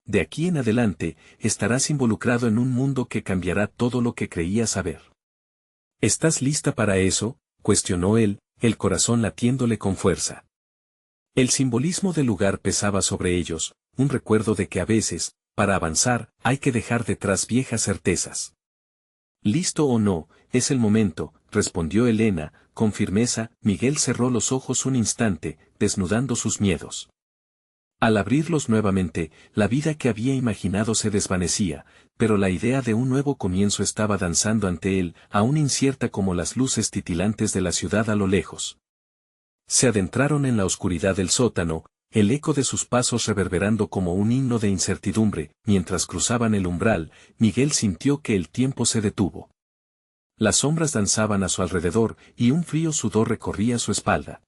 De aquí en adelante, estarás involucrado en un mundo que cambiará todo lo que creías saber. ¿Estás lista para eso?, cuestionó él, el corazón latiéndole con fuerza. El simbolismo del lugar pesaba sobre ellos, un recuerdo de que a veces, para avanzar, hay que dejar detrás viejas certezas. Listo o no, es el momento, respondió Elena, con firmeza. Miguel cerró los ojos un instante, desnudando sus miedos. Al abrirlos nuevamente, la vida que había imaginado se desvanecía, pero la idea de un nuevo comienzo estaba danzando ante él, aún incierta como las luces titilantes de la ciudad a lo lejos. Se adentraron en la oscuridad del sótano, el eco de sus pasos reverberando como un himno de incertidumbre. Mientras cruzaban el umbral, Miguel sintió que el tiempo se detuvo. Las sombras danzaban a su alrededor, y un frío sudor recorría su espalda.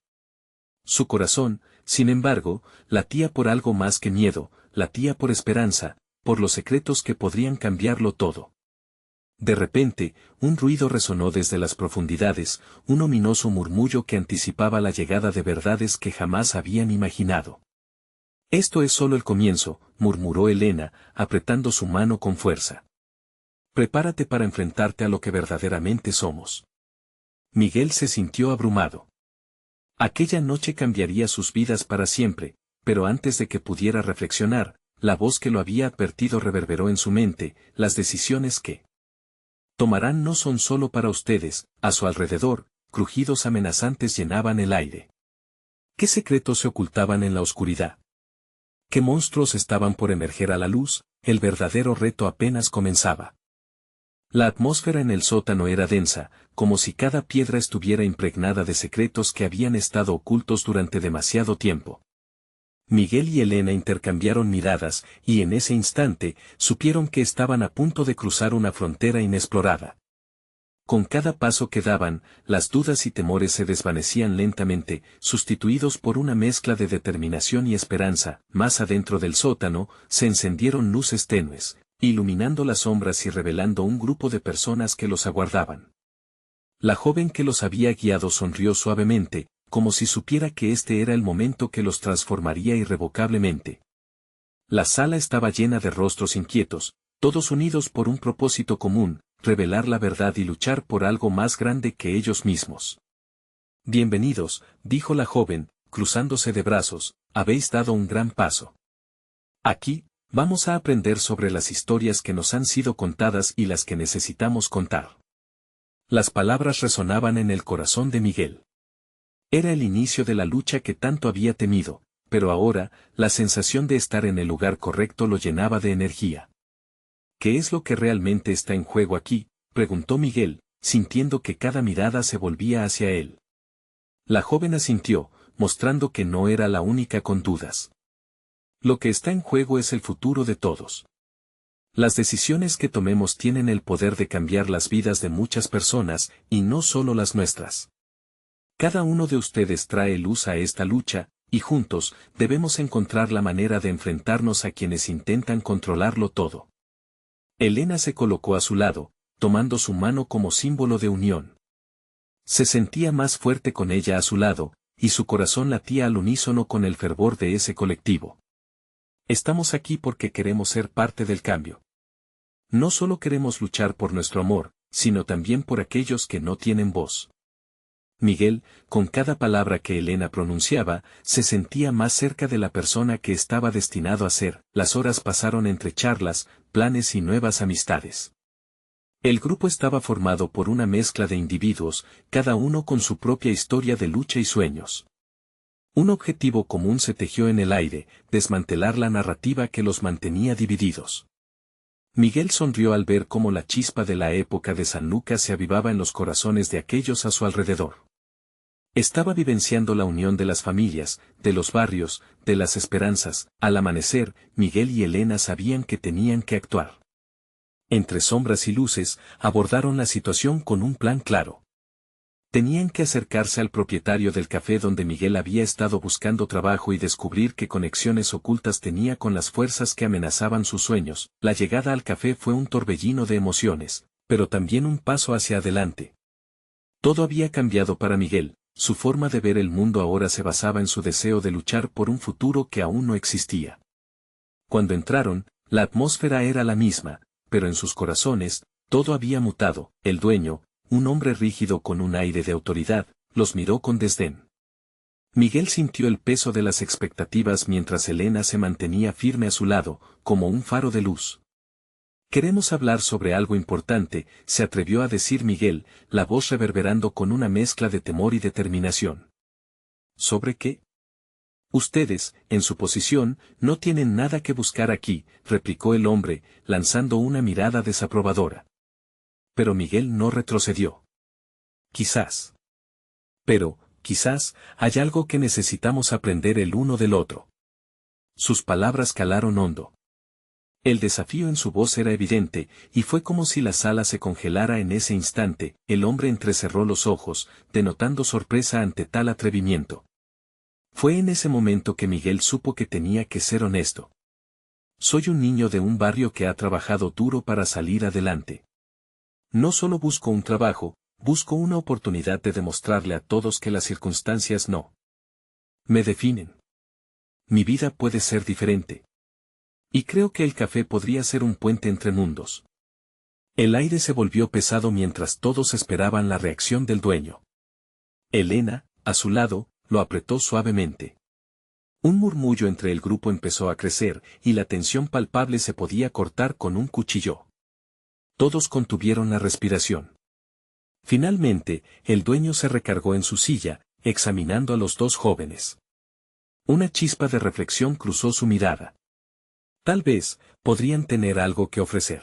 Su corazón, sin embargo, latía por algo más que miedo, latía por esperanza, por los secretos que podrían cambiarlo todo. De repente, un ruido resonó desde las profundidades, un ominoso murmullo que anticipaba la llegada de verdades que jamás habían imaginado. Esto es solo el comienzo, murmuró Elena, apretando su mano con fuerza. Prepárate para enfrentarte a lo que verdaderamente somos. Miguel se sintió abrumado. Aquella noche cambiaría sus vidas para siempre, pero antes de que pudiera reflexionar, la voz que lo había advertido reverberó en su mente. Las decisiones que tomarán no son solo para ustedes. A su alrededor, crujidos amenazantes llenaban el aire. ¿Qué secretos se ocultaban en la oscuridad? ¿Qué monstruos estaban por emerger a la luz? El verdadero reto apenas comenzaba. La atmósfera en el sótano era densa, como si cada piedra estuviera impregnada de secretos que habían estado ocultos durante demasiado tiempo. Miguel y Elena intercambiaron miradas, y en ese instante, supieron que estaban a punto de cruzar una frontera inexplorada. Con cada paso que daban, las dudas y temores se desvanecían lentamente, sustituidos por una mezcla de determinación y esperanza. Más adentro del sótano, se encendieron luces tenues, iluminando las sombras y revelando un grupo de personas que los aguardaban. La joven que los había guiado sonrió suavemente, como si supiera que este era el momento que los transformaría irrevocablemente. La sala estaba llena de rostros inquietos, todos unidos por un propósito común, revelar la verdad y luchar por algo más grande que ellos mismos. Bienvenidos, dijo la joven, cruzándose de brazos, habéis dado un gran paso. Aquí, vamos a aprender sobre las historias que nos han sido contadas y las que necesitamos contar. Las palabras resonaban en el corazón de Miguel. Era el inicio de la lucha que tanto había temido, pero ahora, la sensación de estar en el lugar correcto lo llenaba de energía. ¿Qué es lo que realmente está en juego aquí?, preguntó Miguel, sintiendo que cada mirada se volvía hacia él. La joven asintió, mostrando que no era la única con dudas. Lo que está en juego es el futuro de todos. Las decisiones que tomemos tienen el poder de cambiar las vidas de muchas personas, y no solo las nuestras. Cada uno de ustedes trae luz a esta lucha, y juntos, debemos encontrar la manera de enfrentarnos a quienes intentan controlarlo todo. Elena se colocó a su lado, tomando su mano como símbolo de unión. Se sentía más fuerte con ella a su lado, y su corazón latía al unísono con el fervor de ese colectivo. Estamos aquí porque queremos ser parte del cambio. No solo queremos luchar por nuestro amor, sino también por aquellos que no tienen voz. Miguel, con cada palabra que Elena pronunciaba, se sentía más cerca de la persona que estaba destinado a ser. Las horas pasaron entre charlas, planes y nuevas amistades. El grupo estaba formado por una mezcla de individuos, cada uno con su propia historia de lucha y sueños. Un objetivo común se tejió en el aire, desmantelar la narrativa que los mantenía divididos. Miguel sonrió al ver cómo la chispa de la época de San Lucas se avivaba en los corazones de aquellos a su alrededor. Estaba vivenciando la unión de las familias, de los barrios, de las esperanzas. Al amanecer, Miguel y Elena sabían que tenían que actuar. Entre sombras y luces, abordaron la situación con un plan claro. Tenían que acercarse al propietario del café donde Miguel había estado buscando trabajo y descubrir qué conexiones ocultas tenía con las fuerzas que amenazaban sus sueños. La llegada al café fue un torbellino de emociones, pero también un paso hacia adelante. Todo había cambiado para Miguel, su forma de ver el mundo ahora se basaba en su deseo de luchar por un futuro que aún no existía. Cuando entraron, la atmósfera era la misma, pero en sus corazones, todo había mutado. El dueño, un hombre rígido con un aire de autoridad, los miró con desdén. Miguel sintió el peso de las expectativas mientras Elena se mantenía firme a su lado, como un faro de luz. Queremos hablar sobre algo importante, se atrevió a decir Miguel, la voz reverberando con una mezcla de temor y determinación. ¿Sobre qué? Ustedes, en su posición, no tienen nada que buscar aquí, replicó el hombre, lanzando una mirada desaprobadora. Pero Miguel no retrocedió. Quizás. Pero, quizás, hay algo que necesitamos aprender el uno del otro. Sus palabras calaron hondo. El desafío en su voz era evidente, y fue como si la sala se congelara en ese instante. El hombre entrecerró los ojos, denotando sorpresa ante tal atrevimiento. Fue en ese momento que Miguel supo que tenía que ser honesto. Soy un niño de un barrio que ha trabajado duro para salir adelante. No solo busco un trabajo, busco una oportunidad de demostrarle a todos que las circunstancias no me definen. Mi vida puede ser diferente. Y creo que el café podría ser un puente entre mundos. El aire se volvió pesado mientras todos esperaban la reacción del dueño. Elena, a su lado, lo apretó suavemente. Un murmullo entre el grupo empezó a crecer, y la tensión palpable se podía cortar con un cuchillo. Todos contuvieron la respiración. Finalmente, el dueño se recargó en su silla, examinando a los dos jóvenes. Una chispa de reflexión cruzó su mirada. Tal vez, podrían tener algo que ofrecer.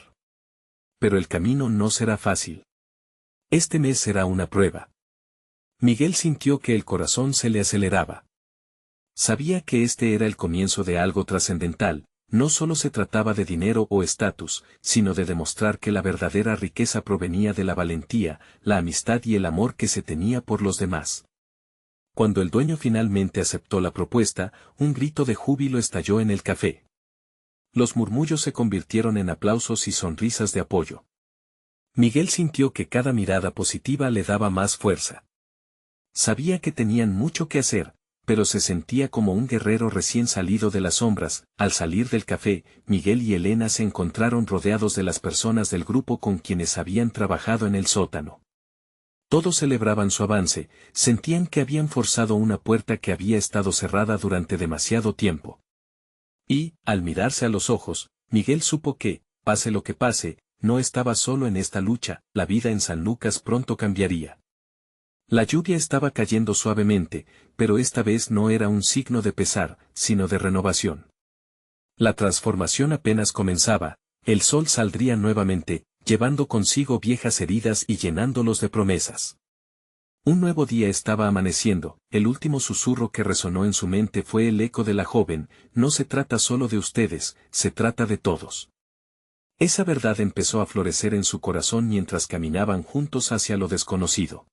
Pero el camino no será fácil. Este mes será una prueba. Miguel sintió que el corazón se le aceleraba. Sabía que este era el comienzo de algo trascendental. No solo se trataba de dinero o estatus, sino de demostrar que la verdadera riqueza provenía de la valentía, la amistad y el amor que se tenía por los demás. Cuando el dueño finalmente aceptó la propuesta, un grito de júbilo estalló en el café. Los murmullos se convirtieron en aplausos y sonrisas de apoyo. Miguel sintió que cada mirada positiva le daba más fuerza. Sabía que tenían mucho que hacer, pero se sentía como un guerrero recién salido de las sombras. Al salir del café, Miguel y Elena se encontraron rodeados de las personas del grupo con quienes habían trabajado en el sótano. Todos celebraban su avance, sentían que habían forzado una puerta que había estado cerrada durante demasiado tiempo. Y, al mirarse a los ojos, Miguel supo que, pase lo que pase, no estaba solo en esta lucha, la vida en San Lucas pronto cambiaría. La lluvia estaba cayendo suavemente, pero esta vez no era un signo de pesar, sino de renovación. La transformación apenas comenzaba, el sol saldría nuevamente, llevando consigo viejas heridas y llenándolos de promesas. Un nuevo día estaba amaneciendo, el último susurro que resonó en su mente fue el eco de la joven: no se trata solo de ustedes, se trata de todos. Esa verdad empezó a florecer en su corazón mientras caminaban juntos hacia lo desconocido.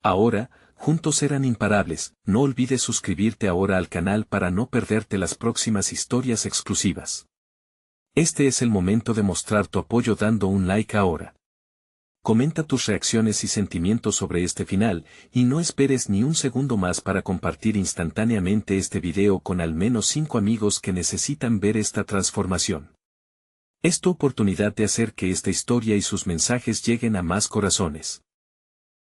Ahora, juntos eran imparables. No olvides suscribirte ahora al canal para no perderte las próximas historias exclusivas. Este es el momento de mostrar tu apoyo dando un like ahora. Comenta tus reacciones y sentimientos sobre este final, y no esperes ni un segundo más para compartir instantáneamente este video con al menos 5 amigos que necesitan ver esta transformación. Es tu oportunidad de hacer que esta historia y sus mensajes lleguen a más corazones.